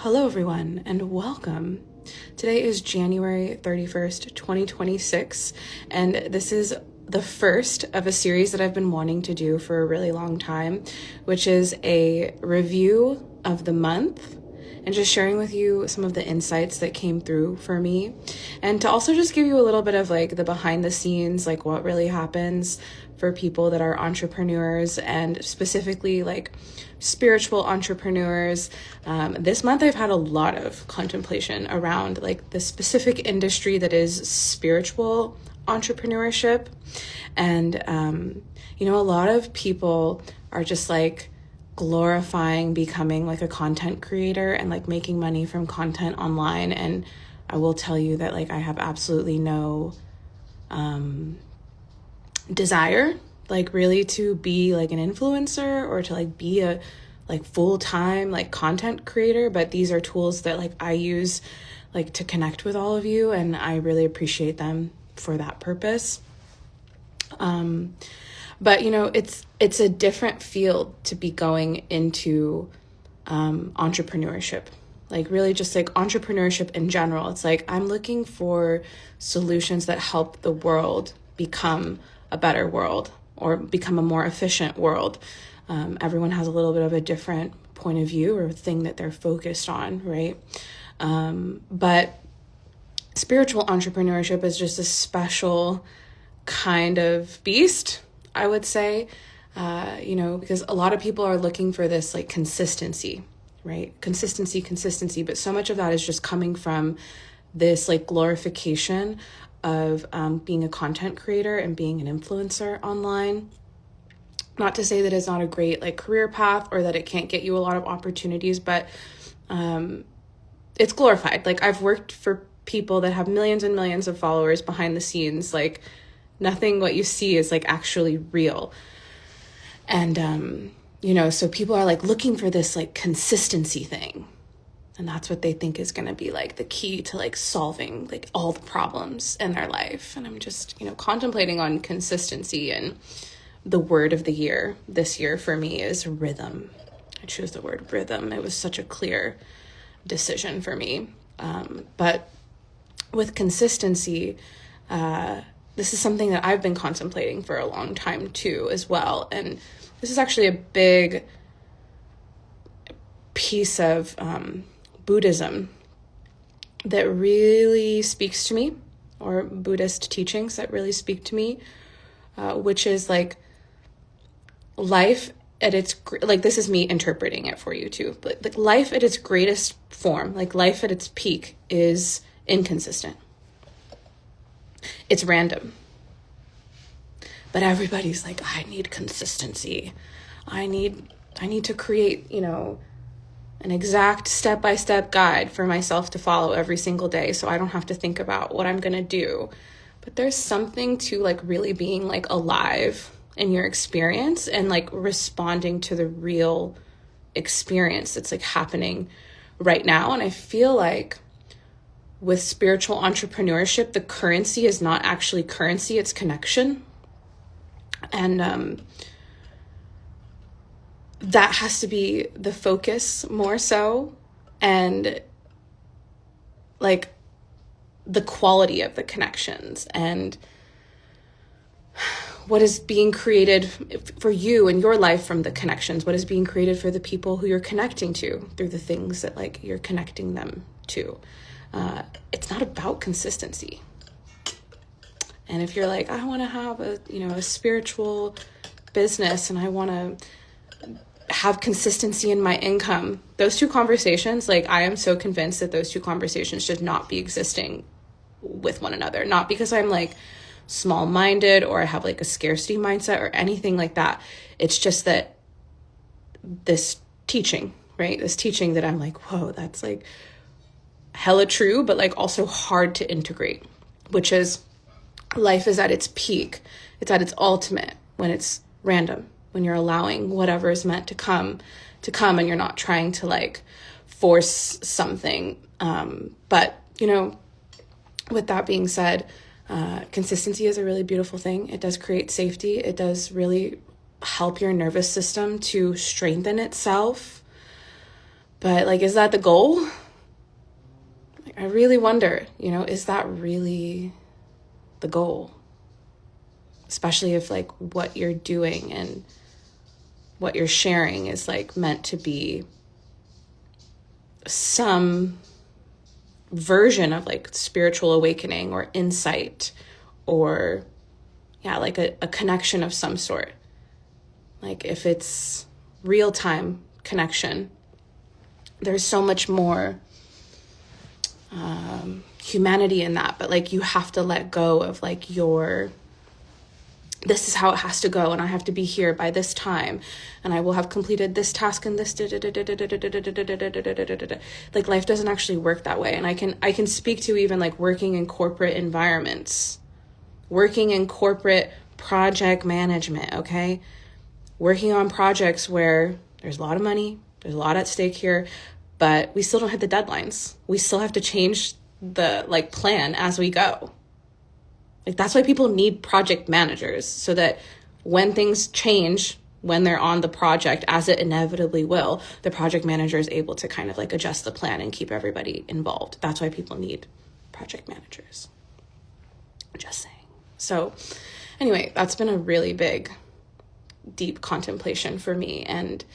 Hello, everyone, and welcome. Today is January 31st, 2026, and this is the first of a series that I've been wanting to do for a really long time, which is a review of the month and just sharing with you some of the insights that came through for me, and to also just give you a little bit of like the behind the scenes, like what really happens for people that are entrepreneurs and specifically like spiritual entrepreneurs. This month I've had a lot of contemplation around like the specific industry that is spiritual entrepreneurship. And, a lot of people are just like glorifying becoming like a content creator and like making money from content online. And I will tell you that like I have absolutely no desire like really to be like an influencer or to like be a like full-time like content creator, but these are tools that like I use like to connect with all of you, and I really appreciate them for that purpose. But it's a different field to be going into entrepreneurship, like really just like entrepreneurship in general. It's like I'm looking for solutions that help the world become a better world or become a more efficient world. Everyone has a little bit of a different point of view or thing that they're focused on, right? But spiritual entrepreneurship is just a special kind of beast, I would say, because a lot of people are looking for this like consistency, right? Consistency, but so much of that is just coming from this like glorification of being a content creator and being an influencer online. Not to say that it's not a great like career path or that it can't get you a lot of opportunities, but it's glorified. Like I've worked for people that have millions and millions of followers behind the scenes. Like nothing what you see is like actually real. And, so people are like looking for this like consistency thing. And that's what they think is going to be like the key to like solving like all the problems in their life. And I'm just, contemplating on consistency, and the word of the year this year for me is rhythm. I chose the word rhythm. It was such a clear decision for me. But with consistency, this is something that I've been contemplating for a long time too, as well. And this is actually a big piece of Buddhism that really speaks to me, or Buddhist teachings that really speak to me, which is like life at its, like this is me interpreting it for you too, but like life at its greatest form, like life at its peak is inconsistent. It's random. But everybody's like, I need consistency. I need to create, an exact step-by-step guide for myself to follow every single day so I don't have to think about what I'm going to do. But there's something to like really being like alive in your experience and like responding to the real experience that's like happening right now. And I feel like with spiritual entrepreneurship, the currency is not actually currency, it's connection. And that has to be the focus more so, and like the quality of the connections and what is being created for you in your life from the connections, what is being created for the people who you're connecting to through the things that like you're connecting them to. It's not about consistency. And if you're like, I want to have a spiritual business and I want to have consistency in my income, those two conversations, like I am so convinced that those two conversations should not be existing with one another. Not because I'm like small-minded or I have like a scarcity mindset or anything like that. It's just that this teaching, right? This teaching that I'm like, whoa, that's like hella true, but like also hard to integrate, which is life is at its peak. It's at its ultimate when it's random, when you're allowing whatever is meant to come and you're not trying to like force something. But, with that being said, consistency is a really beautiful thing. It does create safety. It does really help your nervous system to strengthen itself. But like, is that the goal? Like, I really wonder, is that really the goal? Especially if like what you're doing and what you're sharing is like meant to be some version of like spiritual awakening or insight, or like a connection of some sort. Like if it's real-time connection, there's so much more humanity in that. But like, you have to let go of like this is how it has to go, and I have to be here by this time, and I will have completed this task and this. Like, life doesn't actually work that way. And I can speak to even like working in corporate environments, working in corporate project management, okay? Working on projects where there's a lot of money, there's a lot at stake here, but we still don't hit the deadlines. We still have to change the like plan as we go. Like, that's why people need project managers, so that when things change, when they're on the project, as it inevitably will, the project manager is able to kind of like adjust the plan and keep everybody involved. That's why people need project managers. Just saying. So anyway, that's been a really big, deep contemplation for me. And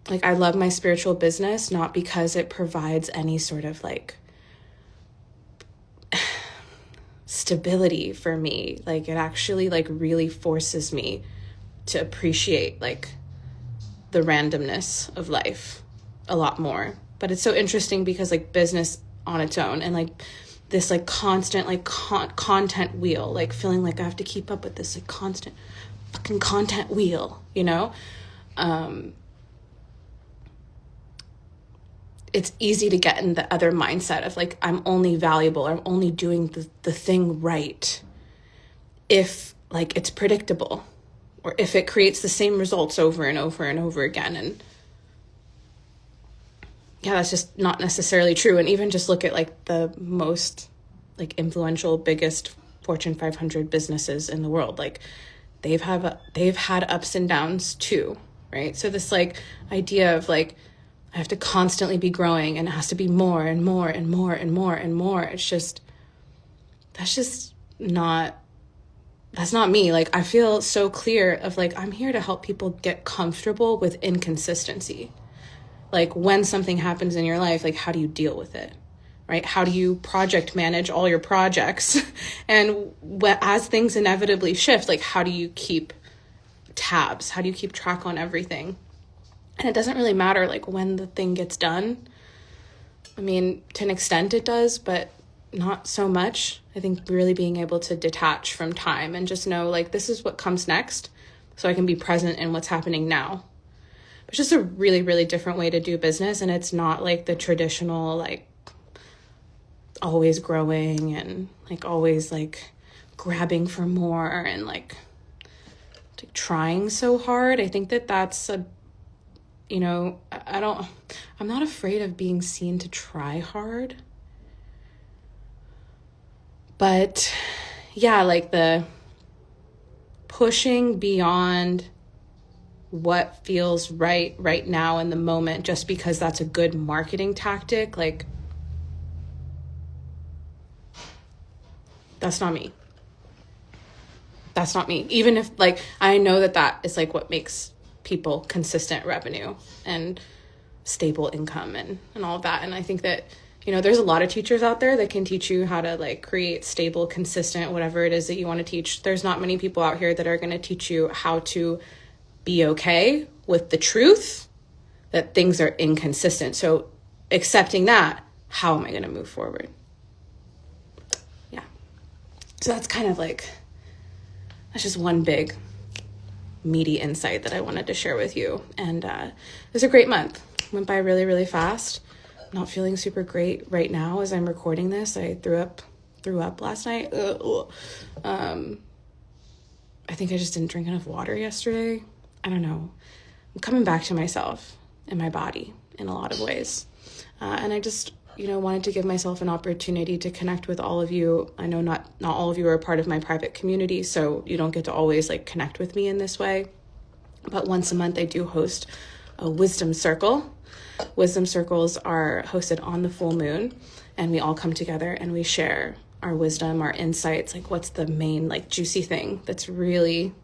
like, I love my spiritual business, not because it provides any sort of like stability for me. Like, it actually like really forces me to appreciate like the randomness of life a lot more. But it's so interesting because like business on its own, and like this like constant like content wheel, like feeling like I have to keep up with this like constant fucking content wheel, it's easy to get in the other mindset of like, I'm only valuable, or I'm only doing the thing right if like it's predictable, or if it creates the same results over and over and over again. And yeah, that's just not necessarily true. And even just look at like the most like influential, biggest Fortune 500 businesses in the world. Like, they've had ups and downs too, right? So this like idea of like, I have to constantly be growing, and it has to be more and more and more and more and more. That's not me. Like, I feel so clear of like, I'm here to help people get comfortable with inconsistency. Like, when something happens in your life, like, how do you deal with it, right? How do you project manage all your projects? And as things inevitably shift, like, how do you keep tabs? How do you keep track on everything? And it doesn't really matter like when the thing gets done. I mean, to an extent it does, but not so much. I think really being able to detach from time and just know like, this is what comes next, so I can be present in what's happening now. It's just a really, really different way to do business. And it's not like the traditional, like always growing and like always like grabbing for more and like trying so hard. I think that's I'm not afraid of being seen to try hard. But yeah, like the pushing beyond what feels right now in the moment, just because that's a good marketing tactic, like, that's not me. That's not me. Even if like, I know that is like what makes people consistent revenue and stable income and all of that. And I think that, there's a lot of teachers out there that can teach you how to like create stable, consistent, whatever it is that you want to teach. There's not many people out here that are going to teach you how to be okay with the truth that things are inconsistent. So accepting that, how am I going to move forward? Yeah. So that's kind of like, that's just one big meaty insight that I wanted to share with you. And it was a great month. Went by really, really fast. Not feeling super great right now as I'm recording this. I threw up last night. I think I just didn't drink enough water yesterday. I don't know. I'm coming back to myself and my body in a lot of ways. And I just, wanted to give myself an opportunity to connect with all of you. I know not all of you are a part of my private community, so you don't get to always like connect with me in this way. But once a month, I do host a wisdom circle. Wisdom circles are hosted on the full moon, and we all come together and we share our wisdom, our insights, like what's the main like juicy thing that's really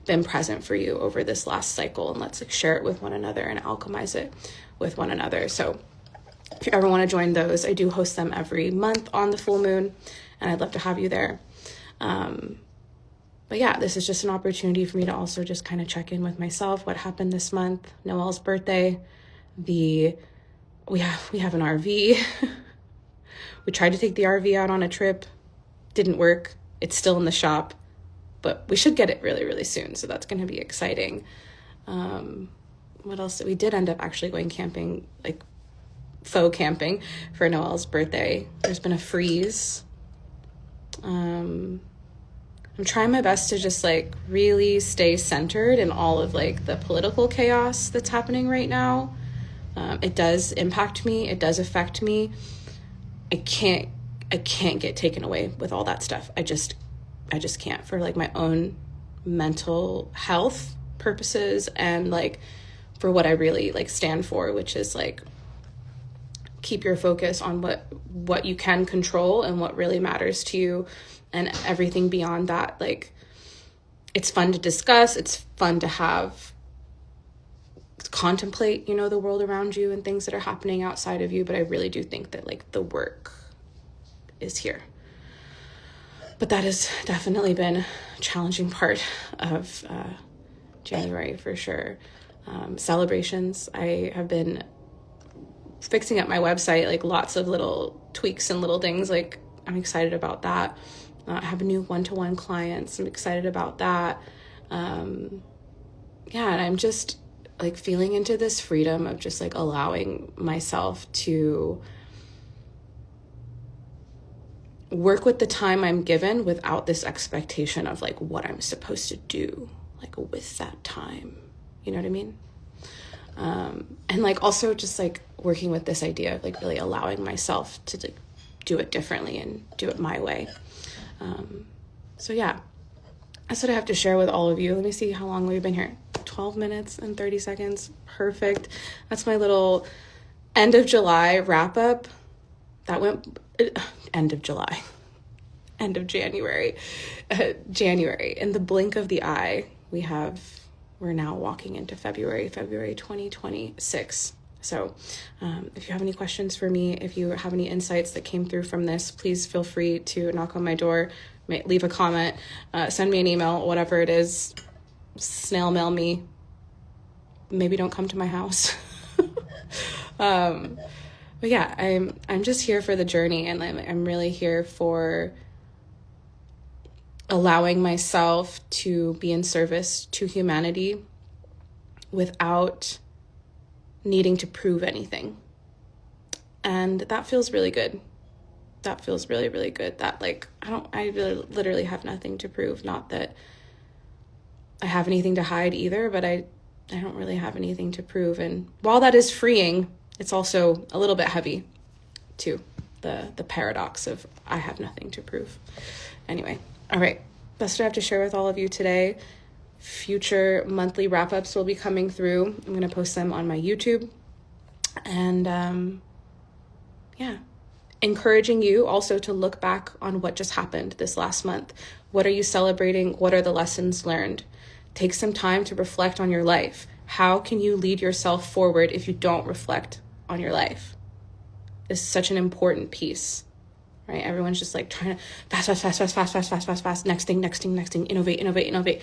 been present for you over this last cycle, and let's like share it with one another and alchemize it with one another. So if you ever want to join those, I do host them every month on the full moon, and I'd love to have you there. But yeah, this is just an opportunity for me to also just kind of check in with myself. What happened this month? Noelle's birthday. We have an RV. We tried to take the RV out on a trip. Didn't work. It's still in the shop, but we should get it really, really soon. So that's going to be exciting. What else? We did end up actually going camping, like faux camping for Noelle's birthday. There's been a freeze. I'm trying my best to just like really stay centered in all of like the political chaos that's happening right now. It does impact me. It does affect me. I can't get taken away with all that stuff. I just can't, for like my own mental health purposes, and like for what I really like stand for, which is like keep your focus on what you can control and what really matters to you, and everything beyond that, like it's fun to discuss, it's fun to contemplate, the world around you and things that are happening outside of you, but I really do think that like the work is here. But that has definitely been a challenging part of January for sure. Celebrations. I have been fixing up my website, like lots of little tweaks and little things. Like I'm excited about that. I have a new one-to-one clients. I'm excited about that. And I'm just like feeling into this freedom of just like allowing myself to work with the time I'm given without this expectation of like what I'm supposed to do, like with that time, you know what I mean? And like also just like working with this idea of like really allowing myself to like do it differently and do it my way. So yeah, that's what I have to share with all of you. Let me see how long we've been here. 12 minutes and 30 seconds. Perfect. That's my little end of July wrap up. That went end of July, end of January. January. In the blink of the eye, we're now walking into February 2026. So if you have any questions for me, if you have any insights that came through from this, please feel free to knock on my door, leave a comment, send me an email, whatever it is, snail mail me. Maybe don't come to my house. But yeah, I'm just here for the journey, and I'm really here for allowing myself to be in service to humanity without needing to prove anything. And that feels really good. That feels really, really good. That like, I literally have nothing to prove. Not that I have anything to hide either, but I don't really have anything to prove. And while that is freeing, it's also a little bit heavy too. The paradox of I have nothing to prove. Anyway, all right. That's what I have to share with all of you today. Future monthly wrap-ups will be coming through. I'm going to post them on my YouTube. And encouraging you also to look back on what just happened this last month. What are you celebrating? What are the lessons learned? Take some time to reflect on your life. How can you lead yourself forward if you don't reflect on your life? This is such an important piece, right? Everyone's just like trying to fast. Next thing, innovate.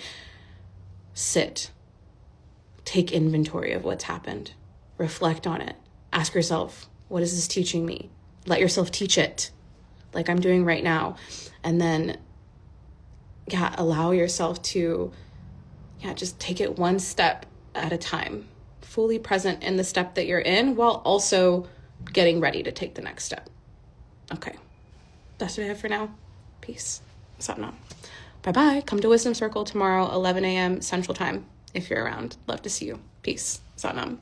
Sit. Take inventory of what's happened. Reflect on it. Ask yourself, what is this teaching me? Let yourself teach it, like I'm doing right now. And then, allow yourself to, just take it one step at a time. Fully present in the step that you're in while also getting ready to take the next step. Okay. That's what I have for now. Peace. Satnam. Bye-bye. Come to Wisdom Circle tomorrow, 11 a.m. Central Time, if you're around. Love to see you. Peace. Satnam.